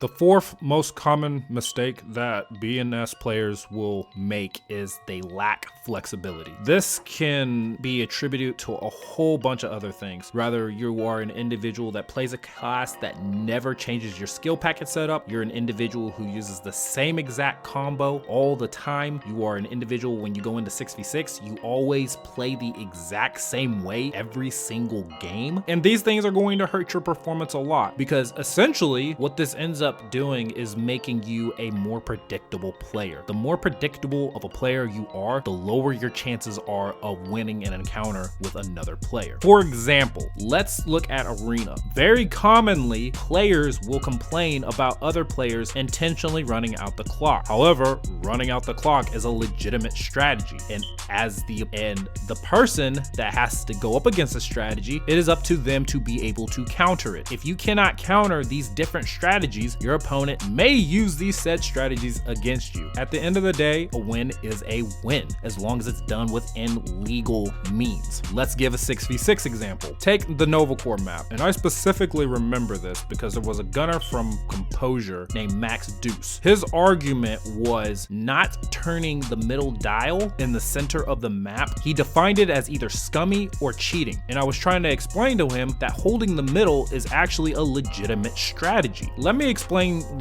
The fourth most common mistake that BNS players will make is they lack flexibility. This can be attributed to a whole bunch of other things. Rather, you are an individual that plays a class that never changes your skill packet setup. You're an individual who uses the same exact combo all the time. You are an individual when you go into 6v6, you always play the exact same way every single game. And these things are going to hurt your performance a lot, because essentially what this ends up doing is making you a more predictable player. The more predictable of a player you are, the lower your chances are of winning an encounter with another player. For example, let's look at Arena. Very commonly, players will complain about other players intentionally running out the clock. However, running out the clock is a legitimate strategy, and as the person that has to go up against a strategy, it is up to them to be able to counter it. If you cannot counter these different strategies, your opponent may use these said strategies against you. At the end of the day, a win is a win, as long as it's done within legal means. Let's give a 6v6 example. Take the Nova Corps map, and I specifically remember this because there was a gunner from Composure named Max Deuce. His argument was not turning the middle dial in the center of the map. He defined it as either scummy or cheating, and I was trying to explain to him that holding the middle is actually a legitimate strategy. Let me explain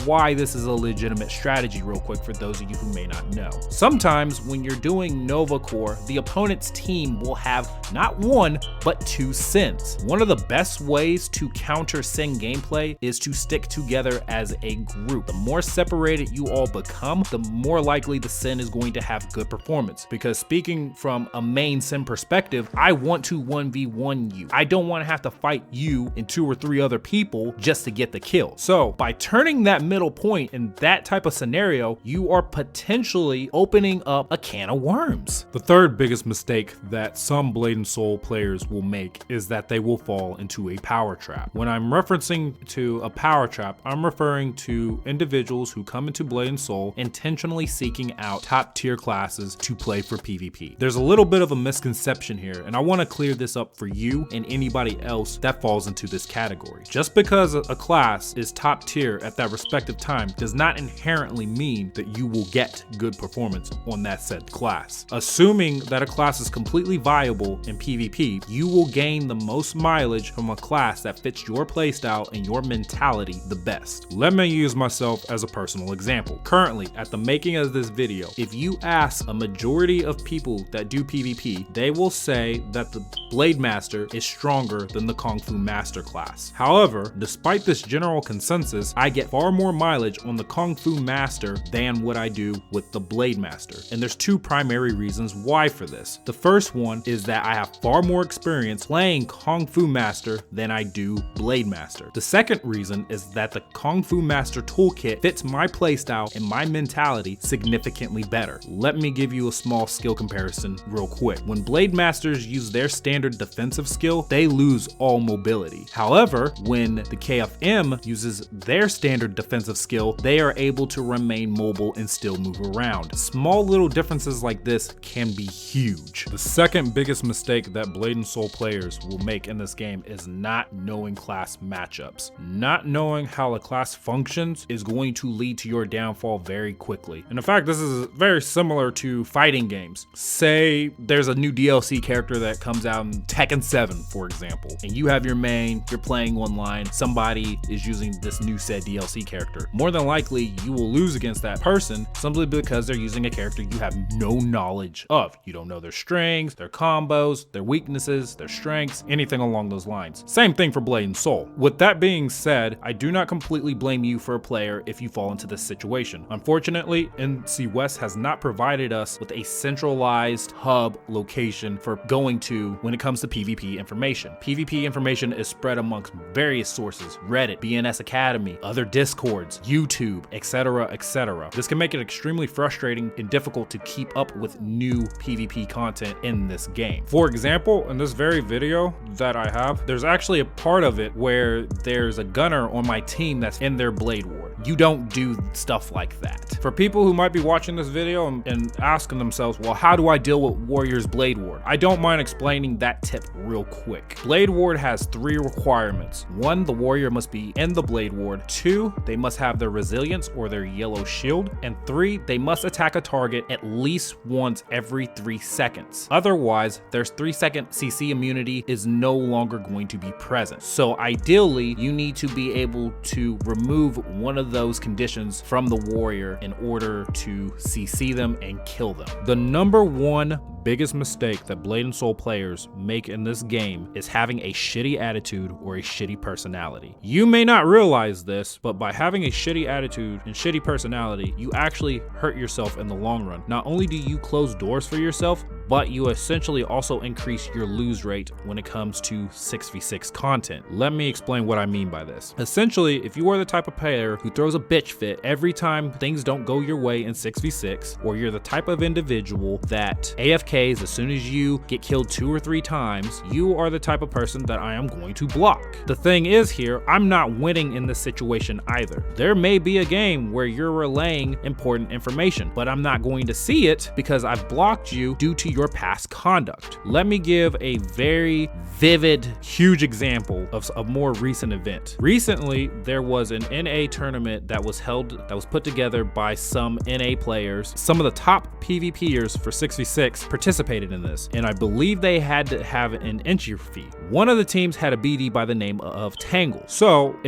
why this is a legitimate strategy real quick for those of you who may not know. Sometimes when you're doing Nova Corps, the opponent's team will have not one, but two Sins. One of the best ways to counter Sin gameplay is to stick together as a group. The more separated you all become, the more likely the Sin is going to have good performance. Because speaking from a main Sin perspective, I want to 1v1 you. I don't want to have to fight you and 2 or 3 other people just to get the kill. So by turning that middle point in that type of scenario, you are potentially opening up a can of worms. The third biggest mistake that some Blade and Soul players will make is that they will fall into a power trap. When I'm referencing to a power trap, I'm referring to individuals who come into Blade and Soul intentionally seeking out top tier classes to play for PvP. There's a little bit of a misconception here, and I want to clear this up for you and anybody else that falls into this category. Just because a class is top tier at that respective time does not inherently mean that you will get good performance on that said class. Assuming that a class is completely viable in PvP, you will gain the most mileage from a class that fits your playstyle and your mentality the best. Let me use myself as a personal example. Currently, at the making of this video, if you ask a majority of people that do PvP, they will say that the Blade Master is stronger than the Kung Fu Master class. However, despite this general consensus, I get far more mileage on the Kung Fu Master than what I do with the Blade Master. And there's 2 primary reasons why for this. The first one is that I have far more experience playing Kung Fu Master than I do Blade Master. The second reason is that the Kung Fu Master toolkit fits my playstyle and my mentality significantly better. Let me give you a small skill comparison real quick. When Blade Masters use their standard defensive skill, they lose all mobility. However, when the KFM uses their standard defensive skill, they are able to remain mobile and still move around. Small little differences like this can be huge. The second biggest mistake that Blade and Soul players will make in this game is not knowing class matchups. Not knowing how a class functions is going to lead to your downfall very quickly. And in fact, this is very similar to fighting games. Say there's a new DLC character that comes out in Tekken 7, for example, and you have your main, you're playing online, somebody is using this new said DLC character. More than likely, you will lose against that person simply because they're using a character you have no knowledge of. You don't know their strings, their combos, their weaknesses, their strengths, anything along those lines. Same thing for Blade and Soul. With that being said, I do not completely blame you for a player if you fall into this situation. Unfortunately, NC West has not provided us with a centralized hub location for going to when it comes to PvP information. PvP information is spread amongst various sources: Reddit, BNS Academy, other Discords, YouTube, etc., etc. This can make it extremely frustrating and difficult to keep up with new PvP content in this game. For example, in this very video that I have, there's actually a part of it where there's a gunner on my team that's in their Blade Ward. You don't do stuff like that. For people who might be watching this video and asking themselves, well, how do I deal with Warrior's Blade Ward? I don't mind explaining that tip real quick. Blade Ward has 3 requirements. 1, the warrior must be in the Blade Ward. 2, they must have their resilience or their yellow shield. And 3, they must attack a target at least once every 3 seconds. Otherwise, their 3-second CC immunity is no longer going to be present. So ideally, you need to be able to remove one of those conditions from the warrior in order to CC them and kill them. The number 1 biggest mistake that Blade and Soul players make in this game is having a shitty attitude or a shitty personality. You may not realize this, but by having a shitty attitude and shitty personality, you actually hurt yourself in the long run. Not only do you close doors for yourself, but you essentially also increase your lose rate when it comes to 6v6 content. Let me explain what I mean by this. Essentially, if you are the type of player who throws a bitch fit every time things don't go your way in 6v6, or you're the type of individual that AFKs as soon as you get killed 2 or 3 times, you are the type of person that I am going to block. The thing is here, I'm not winning in this situation either. There may be a game where you're relaying important information, but I'm not going to see it because I've blocked you due to your past conduct. Let me give a very vivid, huge example of a more recent event. Recently, there was an NA tournament that was put together by some NA players. Some of the top PvPers for 6v6 participated in this, and I believe they had to have an entry fee. One of the teams had a BD by the name of Tangle. So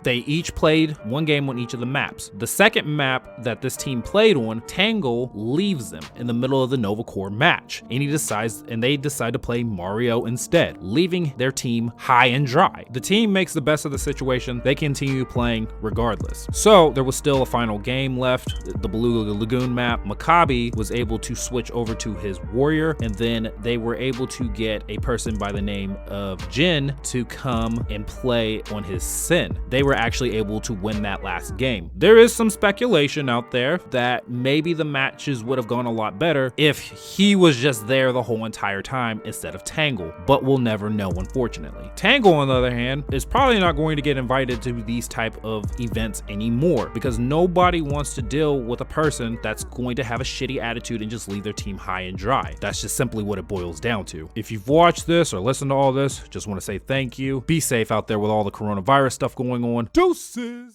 they each played 1 game on each of the maps. The second map that this team played on, Tangle leaves them in the middle of the Nova Core match, and they decide to play Mario instead, leaving their team high and dry. The team makes the best of the situation. They continue playing regardless. So there was still a final game left, the Blue Lagoon map. Maccabi was able to switch over to his warrior, and then they were able to get a person by the name of Jin to come and play on his Sin. They were actually able to win that last game. There is some speculation out there that maybe the matches would have gone a lot better if he was just there the whole entire time instead of Tangle, but we'll never know, unfortunately. Tangle, on the other hand, is probably not going to get invited to these type of events anymore because nobody wants to deal with a person that's going to have a shitty attitude and just leave their team high and dry. That's just simply what it boils down to. If you've watched this or listened to all this, just want to say thank you. Be safe out there with all the coronavirus stuff going on. Deuces!